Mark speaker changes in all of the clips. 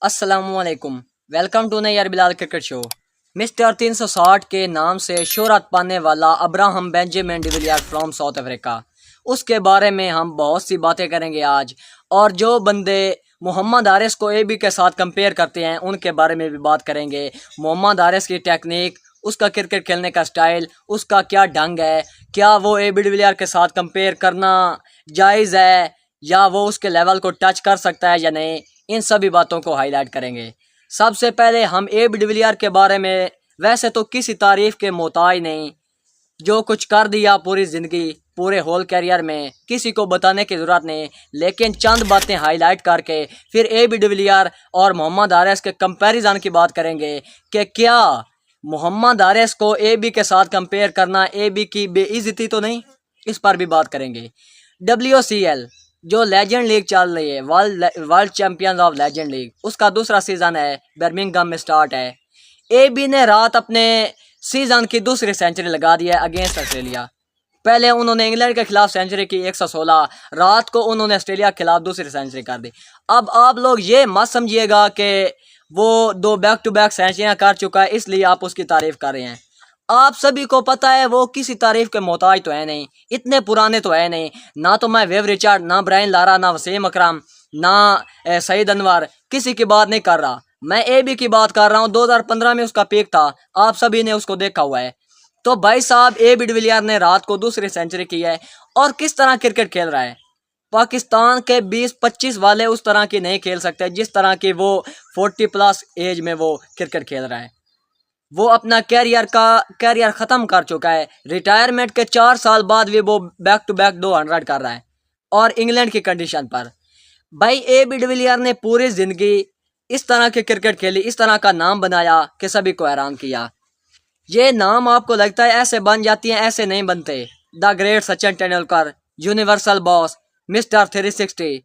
Speaker 1: अस्सलामुअलैकुम। Welcome to नई Bilal cricket show. Mister 360 के नाम से शोहरत पाने वाला Abraham Benjamin de Villiers from south Africa, उसके बारे में हम बहुत सी बातें करेंगे आज। और जो बंदे मोहम्मद हारिस को एबी के साथ कंपेयर करते हैं उनके बारे में भी बात करेंगे। मोहम्मद हारिस की टेक्निक, उसका क्रिकेट खेलने का स्टाइल, उसका क्या ढंग है, क्या वो एबी डिविलियर्स के साथ कंपेयर करना जायज़ है या वो उसके लेवल को टच कर सकता है या नहीं, इन सभी बातों को हाईलाइट करेंगे। सबसे पहले हम एबी डिविलियर्स के बारे में वैसे तो किसी तारीफ के मोहताज नहीं, जो कुछ कर दिया पूरी ज़िंदगी पूरे होल कैरियर में किसी को बताने की ज़रूरत नहीं, लेकिन चंद बातें हाईलाइट करके फिर एबी डिविलियर्स और मोहम्मद हारिस के कंपैरिजन की बात करेंगे कि क्या मोहम्मद हारिस को एबी के साथ कंपेयर करना एबी की बेइज्जती तो नहीं, इस पर भी बात करेंगे। WCL जो लेजेंड लीग चल रही है, world champions of legend league, उसका दूसरा सीज़न है, बर्मिंघम में स्टार्ट है। एबी ने रात अपने सीज़न की दूसरी सेंचुरी लगा दी है अगेंस्ट ऑस्ट्रेलिया। पहले उन्होंने इंग्लैंड के खिलाफ सेंचुरी की 116, रात को उन्होंने ऑस्ट्रेलिया के खिलाफ दूसरी सेंचुरी कर दी। अब आप लोग ये मत समझिएगा कि वो 2 बैक टू बैक सेंचुरियाँ कर चुका है इसलिए आप उसकी तारीफ कर रहे हैं। आप सभी को पता है वो किसी तारीफ के मोहताज तो है नहीं, इतने पुराने तो है नहीं। ना तो मैं वेव रिचर्ड, ना ब्रायन लारा, ना वसीम अकरम, ना सईद अनवर, किसी की बात नहीं कर रहा। मैं एबी की बात कर रहा हूँ। 2015 में उसका पीक था, आप सभी ने उसको देखा हुआ है। तो भाई साहब एबी डिविलियर्स ने रात को दूसरी सेंचुरी की है और किस तरह क्रिकेट खेल रहा है। पाकिस्तान के 20-25 वाले उस तरह की नहीं खेल सकते जिस तरह की वो 40+ एज में वो क्रिकेट खेल रहा है। वो अपना कैरियर ख़त्म कर चुका है। रिटायरमेंट के 4 साल बाद भी वो बैक टू बैक 200 कर रहा है और इंग्लैंड की कंडीशन पर। भाई एबी डिविलियर्स ने पूरी ज़िंदगी इस तरह के क्रिकेट खेली, इस तरह का नाम बनाया कि सभी को हैरान किया। ये नाम आपको लगता है ऐसे बन जाती हैं, ऐसे नहीं बनते। The great Sachin Tendulkar, universal boss, mister 360,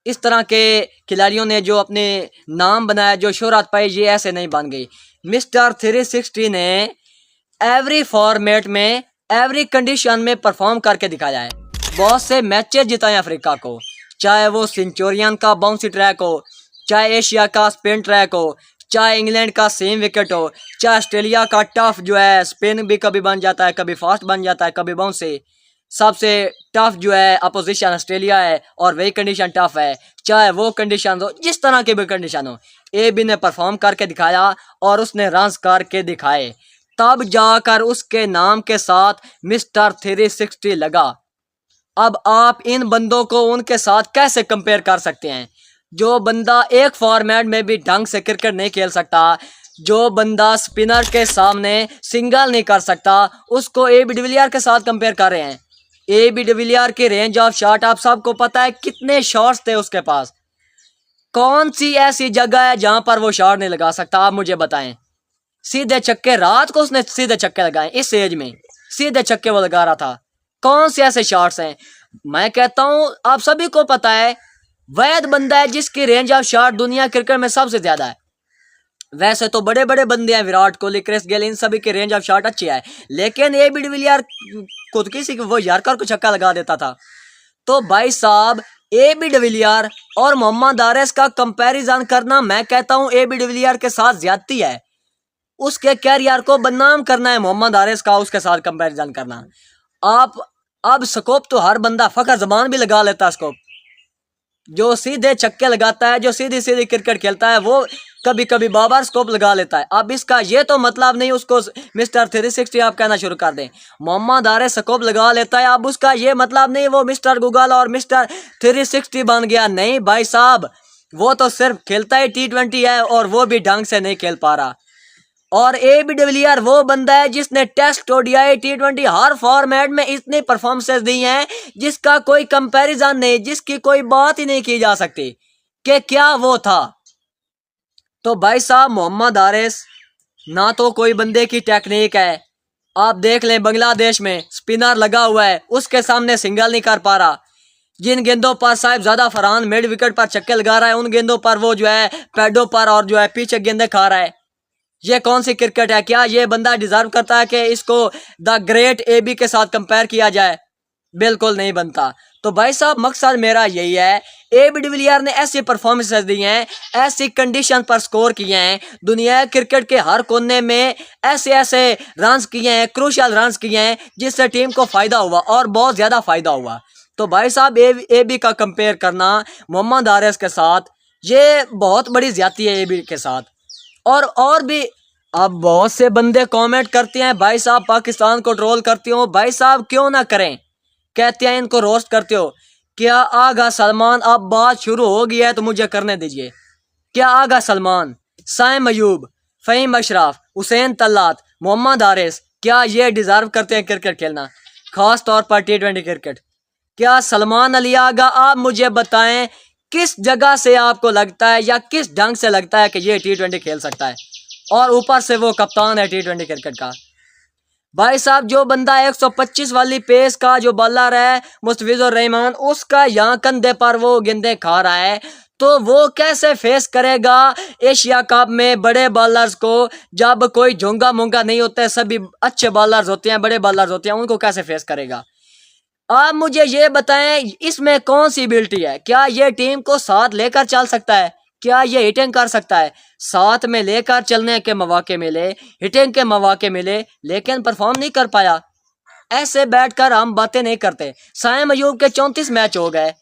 Speaker 1: इस तरह के खिलाड़ियों ने जो अपने नाम बनाया, जो शोहरत पाई, ये ऐसे नहीं बन गई। मिस्टर 360 ने एवरी फॉर्मेट में एवरी कंडीशन में परफॉर्म करके दिखाया है। बहुत से मैचेस जिताए अफ्रीका को, चाहे वो सेंचुरियन का बाउंसी ट्रैक हो, चाहे एशिया का स्पिन ट्रैक हो, चाहे इंग्लैंड का सेम विकेट हो, चाहे ऑस्ट्रेलिया का टफ जो है स्पिन भी कभी बन जाता है, कभी फास्ट बन जाता है, कभी बाउंसी। सबसे टफ जो है अपोजिशन ऑस्ट्रेलिया है और वही कंडीशन टफ है, चाहे वो कंडीशन हो, जिस तरह की भी कंडीशन हो, एबी ने परफॉर्म करके दिखाया और उसने रन्स करके दिखाए। तब जाकर उसके नाम के साथ मिस्टर 360 लगा। अब आप इन बंदों को उनके साथ कैसे कंपेयर कर सकते हैं? जो बंदा एक फॉर्मेट में भी ढंग से क्रिकेट नहीं खेल सकता, जो बंदा स्पिनर के सामने सिंगल नहीं कर सकता, उसको एबी डिविलियर्स के साथ कंपेयर कर रहे हैं। एबी डिविलियर्स की रेंज ऑफ शॉट आप सबको पता है, कितने शॉट्स थे उसके पास। कौन सी ऐसी जगह है जहां पर वो शॉट नहीं लगा सकता? आप मुझे बताएं। सीधे छक्के, रात को उसने सीधे छक्के लगाए, इस एज में सीधे छक्के वो लगा रहा था। कौन से ऐसे शॉट्स हैं? मैं कहता हूं आप सभी को पता है, वैद बंदा है जिसकी रेंज ऑफ शॉट दुनिया क्रिकेट में सबसे ज्यादा है। वैसे तो बड़े बड़े बंदे हैं, विराट कोहली, क्रिस गेल, इन सभी की रेंज ऑफ शॉट अच्छी है, लेकिन एबी डिविलियर्स खुद किसी वो यार्कर को छक्का लगा देता था। तो भाई साहब एबी डिविलियर्स और मोहम्मद हारिस का कंपैरिजन करना, मैं कहता हूं एबी डिविलियर्स के साथ ज्यादती है। उसके कैरियर को बदनाम करना है मोहम्मद हारिस का, उसके साथ कंपैरिजन करना। आप अब स्कोप तो हर बंदा, फखर जमान भी लगा लेता है स्कोप, जो सीधे छक्के लगाता है, जो सीधी सीधी क्रिकेट खेलता है, वो कभी कभी बाबर स्कोप लगा लेता है। अब इसका ये तो मतलब नहीं उसको मिस्टर 360 आप कहना शुरू कर दें। मोहम्मद हारिस स्कोप लगा लेता है, अब उसका ये मतलब नहीं वो मिस्टर गूगल और मिस्टर 360 बन गया। नहीं भाई साहब, वो तो सिर्फ खेलता ही T20 है और वो भी ढंग से नहीं खेल पा रहा। और एबी डिविलियर्स वो बंदा है जिसने टेस्ट, ODI, T20 हर फॉर्मेट में इतनी परफॉर्मेंसेस दी हैं जिसका कोई कंपैरिजन नहीं, जिसकी कोई बात ही नहीं की जा सकती कि क्या वो था। तो भाई साहब मोहम्मद हारिस ना तो कोई बंदे की टेक्निक है। आप देख लें बांग्लादेश में स्पिनर लगा हुआ है, उसके सामने सिंगल नहीं कर पा रहा। जिन गेंदों पर साहब ज्यादा फरहान मिड विकेट पर छक्के लगा रहा है, उन गेंदों पर वो जो है पैडों पर और जो है पीछे गेंदे खा रहा है। ये कौन सी क्रिकेट है? क्या ये बंदा डिजर्व करता है कि इसको द ग्रेट एबी के साथ कंपेयर किया जाए? बिल्कुल नहीं बनता। तो भाई साहब मकसद मेरा यही है, ए बी डिविलियर ने ऐसी परफॉर्मेंसेस दी हैं, ऐसी कंडीशन पर स्कोर किए हैं, दुनिया क्रिकेट के हर कोने में ऐसे ऐसे रन्स किए हैं, क्रूशियल रन्स किए हैं, जिससे टीम को फ़ायदा हुआ और बहुत ज़्यादा फ़ायदा हुआ। तो भाई साहब ए बी का कंपेयर करना मोहम्मद हारिस के साथ, ये बहुत बड़ी ज़्यादती है ए बी के साथ। और भी अब बहुत से बंदे कमेंट करते हैं, भाई साहब पाकिस्तान को ट्रोल करते हो। भाई साहब क्यों ना करें, कहते हैं इनको रोस्ट करते हो। क्या आगा सलमान, अब बात शुरू हो गई है तो मुझे करने दीजिए। क्या आगा सलमान, साइम अयूब, फ़हीम अशरफ, हुसैन तल्लात, मोहम्मद हारिस, क्या ये डिज़र्व करते हैं क्रिकेट खेलना, ख़ास तौर पर T20 क्रिकेट? क्या सलमान अली आगा, आप मुझे बताएं किस जगह से आपको लगता है या किस ढंग से लगता है कि ये T20 खेल सकता है, और ऊपर से वो कप्तान है T20 क्रिकेट का। भाई साहब जो बंदा 125 वाली पेस का जो बॉलर है मुस्तफिजुर रहमान, उसका यहाँ कंधे पर वो गेंदें खा रहा है, तो वो कैसे फेस करेगा एशिया कप में बड़े बॉलर्स को, जब कोई झोंगा मोंगा नहीं होता है, सभी अच्छे बॉलर्स होते हैं, बड़े बॉलर्स होते हैं, उनको कैसे फेस करेगा? आप मुझे ये बताएं इसमें कौन सी एबिलिटी है? क्या ये टीम को साथ लेकर चल सकता है? क्या ये हिटिंग कर सकता है? साथ में लेकर चलने के मौके मिले, हिटिंग के मौके मिले, लेकिन परफॉर्म नहीं कर पाया। ऐसे बैठकर हम बातें नहीं करते। साइम अयूब के 34 मैच हो गए,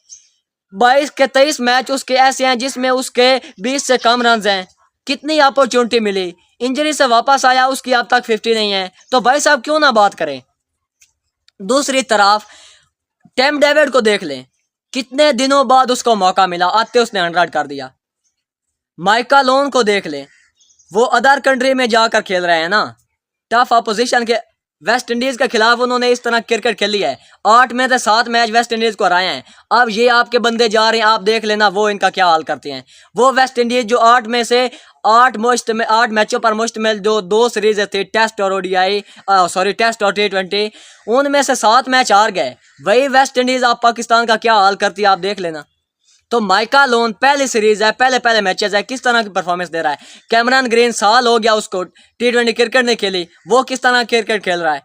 Speaker 1: 22 के 23 मैच उसके ऐसे हैं जिसमें उसके 20 से कम रन हैं। कितनी अपॉर्चुनिटी मिली, इंजरी से वापस आया, उसकी अब तक 50 नहीं है। तो भाई साहब क्यों ना बात करें। दूसरी तरफ टेम डेविड को देख लें, कितने दिनों बाद उसको मौका मिला, आते उसने 100 कर दिया। माइकल ओवन को देख लें, वो अदर कंट्री में जाकर खेल रहे हैं ना, टफ अपोजिशन के, वेस्ट इंडीज़ के खिलाफ उन्होंने इस तरह क्रिकेट खेली है। 8 में से 7 मैच वेस्ट इंडीज़ को हराए हैं। अब ये आपके बंदे जा रहे हैं, आप देख लेना वो इनका क्या हाल करते हैं। वो वेस्ट इंडीज़ जो 8 में से 8 मैचों पर मुश्तमिल जो 2 सीरीज थी, टेस्ट और ODI, टेस्ट और T20, उनमें से 7 मैच हार गए। वही वेस्ट इंडीज़ आप पाकिस्तान का क्या हाल करती है, आप देख लेना। तो माइकल ओवन पहली सीरीज है, पहले मैचेस है, किस तरह की परफॉर्मेंस दे रहा है। कैमरन ग्रीन साल हो गया उसको T20 क्रिकेट नहीं खेली, वो किस तरह क्रिकेट खेल रहा है।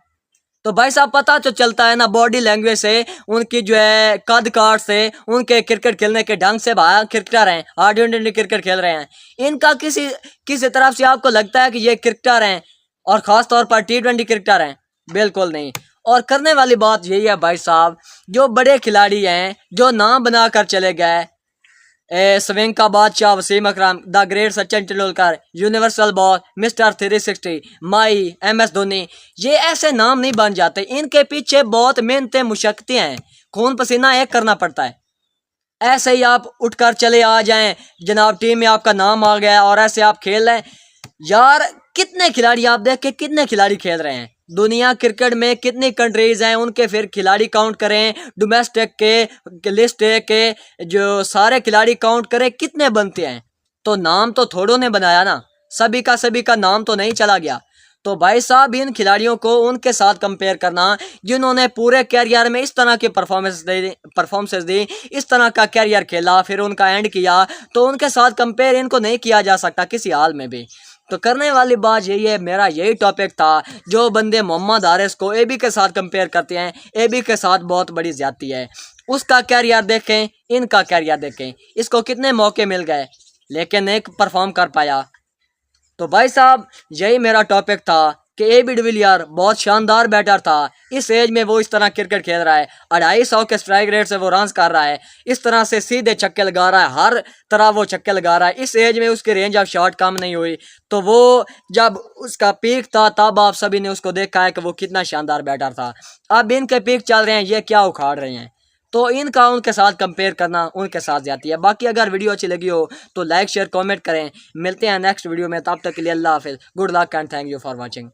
Speaker 1: तो भाई साहब पता तो चलता है ना बॉडी लैंग्वेज से, उनकी जो है कद काट से, उनके क्रिकेट खेलने के ढंग से। भाई क्रिकेटर हैं, T20 क्रिकेट खेल रहे हैं, इनका किसी तरफ से आपको लगता है कि ये क्रिकेटर हैं और ख़ास तौर पर T20 क्रिकेटर हैं? बिल्कुल नहीं। और करने वाली बात यही है भाई साहब, जो बड़े खिलाड़ी हैं, जो नाम बना कर चले गए, स्विंग का बादशाह Wasim Akram, the great Sachin Tendulkar, universal boss, mister 360, माई, MS धोनी, ये ऐसे नाम नहीं बन जाते। इनके पीछे बहुत मेहनतें मुशक्कतें हैं, खून पसीना एक करना पड़ता है। ऐसे ही आप उठकर चले आ जाएं, जनाब टीम में आपका नाम आ गया और ऐसे आप खेल रहे हैं। यार कितने खिलाड़ी आप देख के, कितने खिलाड़ी खेल रहे हैं दुनिया क्रिकेट में, कितनी कंट्रीज हैं, उनके फिर खिलाड़ी काउंट करें, डोमेस्टिक के लिस्ट के जो सारे खिलाड़ी काउंट करें, कितने बनते हैं। तो नाम तो थोड़ों ने बनाया ना, सभी का नाम तो नहीं चला गया। तो भाई साहब इन खिलाड़ियों को उनके साथ कंपेयर करना जिन्होंने पूरे कैरियर में इस तरह की परफॉर्मेंसेस दी, इस तरह का कैरियर खेला, फिर उनका एंड किया, तो उनके साथ कंपेयर इनको नहीं किया जा सकता किसी हाल में भी। तो करने वाली बात यही है, मेरा यही टॉपिक था। जो बंदे मोहम्मद हारिस को AB के साथ कंपेयर करते हैं, AB के साथ बहुत बड़ी ज्यादती है। उसका कैरियर देखें, इनका कैरियर देखें, इसको कितने मौके मिल गए लेकिन नहीं परफॉर्म कर पाया। तो भाई साहब यही मेरा टॉपिक था कि AB डिविलियर बहुत शानदार बैटर था। इस एज में वो इस तरह क्रिकेट खेल रहा है, 250 के स्ट्राइक रेट से वो रन्स कर रहा है, इस तरह से सीधे छक्के लगा रहा है, हर तरह वो छक्के लगा रहा है। इस एज में उसकी रेंज ऑफ शॉट कम नहीं हुई। तो वो जब उसका पीक था तब आप सभी ने उसको देखा है कि वो कितना शानदार बैटर था। अब इनके पीक चल रहे हैं, ये क्या उखाड़ रहे हैं। तो इनका उनके साथ कंपेयर करना उनके साथ जाती है। बाकी अगर वीडियो अच्छी लगी हो तो लाइक शेयर कमेंट करें। मिलते हैं नेक्स्ट वीडियो में, तब तक के लिए अल्लाह हाफिज़, good luck and thank you for watching.